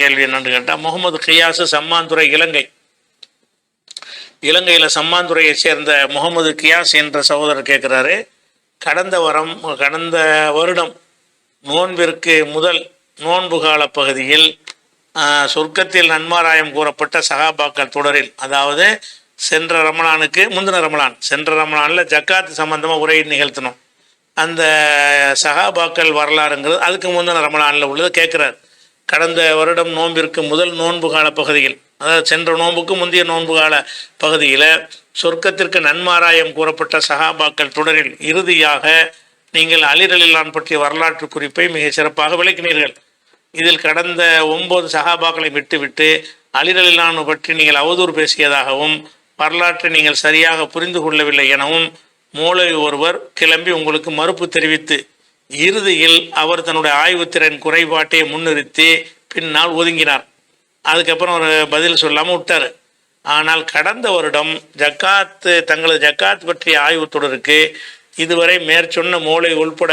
கேள்வி என்னன்னு கேட்டால், முகமது கியாசு சம்மாந்துறை இலங்கையில் சம்மாந்துறையை சேர்ந்த முகமது கியாஸ் என்ற சகோதரர் கேட்குறாரு, கடந்த வருடம் நோன்பிற்கு முதல் நோன்பு கால பகுதியில் சொர்க்கத்தில் நன்மாராயம் கூறப்பட்ட சஹாபாக்கள் தொடரில், அதாவது சென்ற ரமலானில் ஜக்காத்து சம்பந்தமாக உரை நிகழ்த்தணும். அந்த சஹாபாக்கள் வரலாறுங்கிறது அதுக்கு முந்தின ரமலானில் உள்ளது கேட்குறார். கடந்த வருடம் நோன்பிற்கு முதல் நோன்பு கால பகுதியில், அதாவது சென்ற நோன்புக்கு முந்தைய நோன்பு கால பகுதியில் சொர்க்கத்திற்கு நன்மாராயம் கூறப்பட்ட சஹாபாக்கள் தொடரில் இறுதியாக நீங்கள் அலி ரலியல்லாஹு பற்றிய வரலாற்று குறிப்பை மிக சிறப்பாக விளக்கினீர்கள். இதில் கடந்த 9 சஹாபாக்களை விட்டுவிட்டு அலி ரலியல்லாஹு பற்றி நீங்கள் அவதூறு பேசியதாகவும் வரலாற்றை நீங்கள் சரியாக புரிந்து கொள்ளவில்லை எனவும் மூளை ஒருவர் கிளம்பி உங்களுக்கு மறுப்பு தெரிவித்து இறுதியில் அவர் தன்னுடைய ஆய்வுத்திறன் குறைபாட்டை முன்னிறுத்தி பின்னால் ஒதுங்கினார். அதுக்கப்புறம் ஒரு பதில் சொல்லாமல் விட்டார். ஆனால் கடந்த வருடம் தங்களது ஜக்காத் பற்றிய ஆய்வு தொடருக்கு இதுவரை மேற்சொன்ன மூளை உள்பட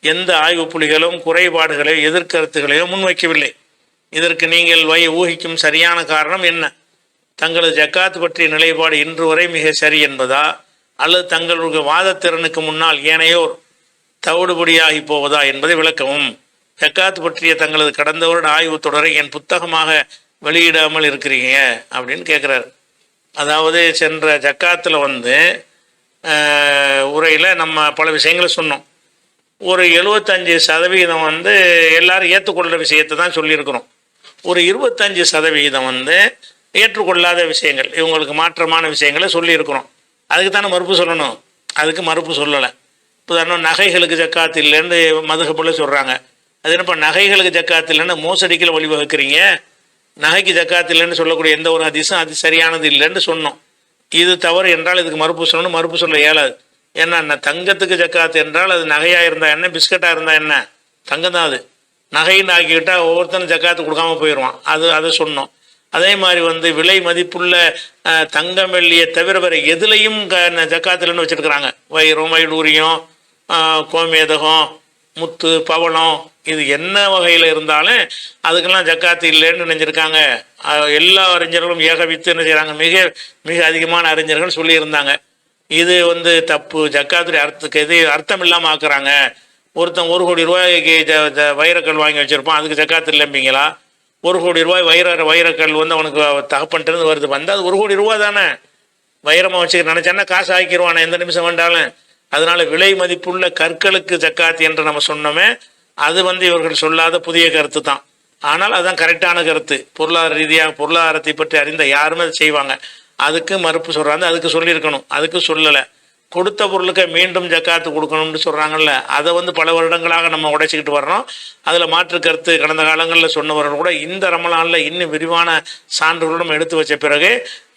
எந்த ஆய்வு புள்ளிகளும் குறைபாடுகளையோ எதிர்கருத்துகளையோ முன்வைக்கவில்லை. இதற்கு நீங்கள் ஊகிக்கும் சரியான காரணம் என்ன? தங்களது ஜக்காத் பற்றிய நிலைப்பாடு இன்று வரை மிக சரி என்பதா, அல்லது தங்களுடைய வாதத்திறனுக்கு முன்னால் ஏனையோர் தவிடுபடியாகி போவதா என்பதை விளக்கவும். ஜக்காத் பற்றிய தங்களது கடந்த வருட ஆய்வு தொடரை என் புத்தகமாக வெளியிடாமல் இருக்கிறீங்க அப்படின்னு கேட்குறாரு. அதாவது சென்ற ஜக்காத்தில் உரையில் நம்ம பல விஷயங்களை சொன்னோம். ஒரு 75% எல்லாரும் ஏற்றுக்கொள்கிற விஷயத்தை தான் சொல்லியிருக்கிறோம். ஒரு 25% ஏற்றுக்கொள்ளாத விஷயங்கள், இவங்களுக்கு மாற்றமான விஷயங்களை சொல்லியிருக்கிறோம். அதுக்கு தானே மறுப்பு சொல்லணும். அதுக்கு மறுப்பு சொல்லலை. உதாரணம், நகைகளுக்கு ஜக்காத்து இல்லைன்னு மதுஹபில் சொல்கிறாங்க. அது என்னப்பா நகைகளுக்கு ஜக்காத்து இல்லைன்னு மோசடிக்கில் வழிவகுக்கிறீங்க? நகைக்கு ஜக்காத்து இல்லைன்னு சொல்லக்கூடிய எந்த ஒரு ஹதீஸும் அது சரியானது இல்லைன்னு சொன்னோம். இது தவறு என்றால் இதுக்கு மறுப்பு சொல்லணும். மறுப்பு சொல்ல இயலாது. ஏன்னா தங்கத்துக்கு ஜக்காத்து என்றால் அது நகையாக இருந்தால் என்ன, பிஸ்கட்டாக இருந்தால் என்ன, தங்கம் தான் அது. நகைன்னு ஆக்கிக்கிட்டால் ஒவ்வொருத்தரும் ஜக்காத்து கொடுக்காம போயிடுவான். அதை சொன்னோம். அதே மாதிரி விலை மதிப்புள்ள தங்கம் வெள்ளியை தவிர வேறு எதுலேயும் ஜக்காத்துலன்னு வச்சுருக்குறாங்க. வைரம், வைடூரியம், கோமேதகம், முத்து, பவளம், இது என்ன வகையில் இருந்தாலும் அதுக்கெல்லாம் ஜக்காத்து இல்லைன்னு நினைஞ்சிருக்காங்க. எல்லா அறிஞர்களும் ஏகவித்து என்ன செய்கிறாங்க, மிக மிக அதிகமான அறிஞர்கள் சொல்லியிருந்தாங்க. இது தப்பு. ஜக்காத்துடைய இது அர்த்தம் இல்லாமல் ஆக்குறாங்க. ஒருத்தன் 1 கோடி ரூபாய்க்கு வைரக்கல் வாங்கி வச்சுருப்பான், அதுக்கு ஜக்காத்து இல்லைம்பிங்களா? 1 கோடி ரூபாய் வைரக்கல் அவனுக்கு தகப்பன்ட்டு வருது, அது 1 கோடி ரூபா தானே. வைரமாக வச்சுக்க நினச்சான்னா காசு ஆக்கிடுவானே எந்த நிமிஷம் வேண்டாலும். அதனால் விலை மதிப்புள்ள கற்களுக்கு ஜக்காத்து என்று நம்ம சொன்னோமே, அது இவர்கள் சொல்லாத புதிய கருத்து தான். ஆனால் அதுதான் கரெக்டான கருத்து. பொருளாதார ரீதியாக பொருளாதாரத்தை பற்றி அறிந்த யாருமே அதை செய்வாங்க. அதுக்கு மறுப்பு சொல்கிறாங்க. அதுக்கு சொல்லியிருக்கணும். அதுக்கு சொல்லலை. கொடுத்த பொருளுக்கு மீண்டும் ஜக்காத்து கொடுக்கணும்னு சொல்கிறாங்கல்ல, அதை பல வருடங்களாக நம்ம உடைச்சிக்கிட்டு வர்றோம். அதில் மாற்று கருத்து கடந்த காலங்களில் சொன்னவர்கள் கூட இந்த ரமலானில் இன்னும் விரிவான சான்றுகளும் எடுத்து வச்ச பிறகு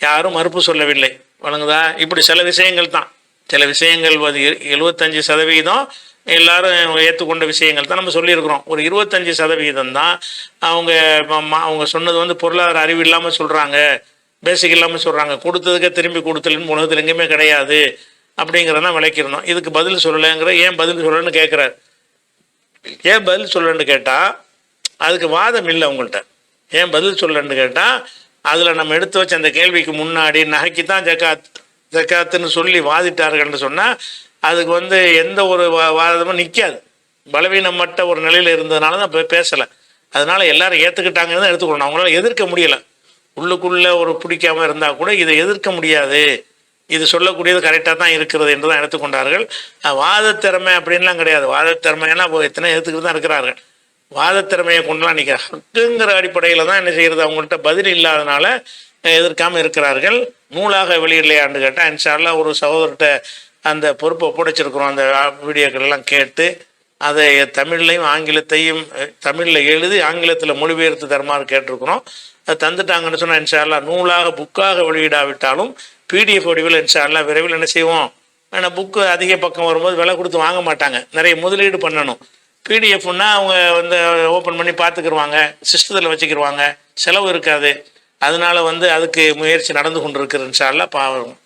யாரும் மறுப்பு சொல்லவில்லை. வழங்குதா? இப்படி சில விஷயங்கள் தான். சில விஷயங்கள் 75% எல்லாரும் ஏற்றுக்கொண்ட விஷயங்கள் தான் நம்ம சொல்லியிருக்கிறோம். ஒரு 25% தான் அவங்க சொன்னது பொருளாதார அறிவு இல்லாமல் சொல்கிறாங்க, பேசிக் இல்லாமல் சொல்கிறாங்க. கொடுத்ததுக்கே திரும்பி கொடுத்தலன்னு உலகத்தில் எங்கேயுமே கிடையாது அப்படிங்கிறதான் விளக்கிடணும். இதுக்கு பதில் சொல்லலைங்கிற ஏன் பதில் சொல்லலைன்னு கேட்குறாரு. ஏன் பதில் சொல்லலைன்னு கேட்டால் அதுக்கு வாதம் இல்லை உங்கள்கிட்ட. ஏன் பதில் சொல்லலைன்னு கேட்டால் அதில் நம்ம எடுத்து வச்ச அந்த கேள்விக்கு முன்னாடி நகைக்கு தான் ஜக்காத்துன்னு சொல்லி வாதிட்டார்கள்னு சொன்னால் அதுக்கு எந்த ஒரு வாதமும் நிற்காது. பலவீனமற்ற ஒரு நிலையில் இருந்ததுனால தான் பேசலை. அதனால் எல்லாரும் ஏற்றுக்கிட்டாங்கன்னு தான் எடுத்துக்கணும். அவங்களால எதிர்க்க முடியலை. உள்ளுக்குள்ளே ஒரு பிடிக்காமல் இருந்தால் கூட இதை எதிர்க்க முடியாது, இது சொல்லக்கூடியது கரெக்டாக தான் இருக்கிறது என்று தான் எடுத்துக்கொண்டார்கள். வாதத்திறமை அப்படின்லாம் கிடையாது. வாதத்திறமையெல்லாம் எத்தனை எடுத்துக்கிட்டு தான் இருக்கிறார்கள். வாதத்திறமையை கொண்டுலாம் நிற்கிற ஹக்குங்கிற அடிப்படையில் தான் என்ன செய்கிறது, அவங்கள்ட்ட பதில் இல்லாதனால எதிர்க்காமல் இருக்கிறார்கள். நூலாக வெளியிடலையான்னு கேட்டால் இன்ஷா அல்லாஹ் ஒரு சகோதரர்கிட்ட அந்த பொறுப்பை ஒப்படைச்சிருக்கிறோம். அந்த வீடியோக்கள் எல்லாம் கேட்டு அதை தமிழ்லையும் ஆங்கிலத்தையும் தமிழில் எழுதி ஆங்கிலத்தில் மொழிபெயர்த்து தருமாறு கேட்டிருக்கிறோம். அதை தந்துட்டாங்கன்னு சொன்னால் இன்ஷா அல்லாஹ் நூலாக புக்காக வெளியிடாவிட்டாலும் பிடிஎஃப் வடிவில் இன்ஷா அல்லாஹ் விரைவில் என்ன செய்வோம். ஏன்னா புக்கு அதிக பக்கம் வரும்போது விலை கொடுத்து வாங்க மாட்டாங்க, நிறைய முதலீடு பண்ணணும். பிடிஎஃப்னா அவங்க ஓப்பன் பண்ணி பார்த்துக்கிடுவாங்க, சிஸ்டத்தில் வச்சுக்கிடுவாங்க, செலவு இருக்காது. அதனால அதுக்கு முயற்சி நடந்து கொண்டு இருக்கிற இன்ஷா அல்லாஹ் பாவம்.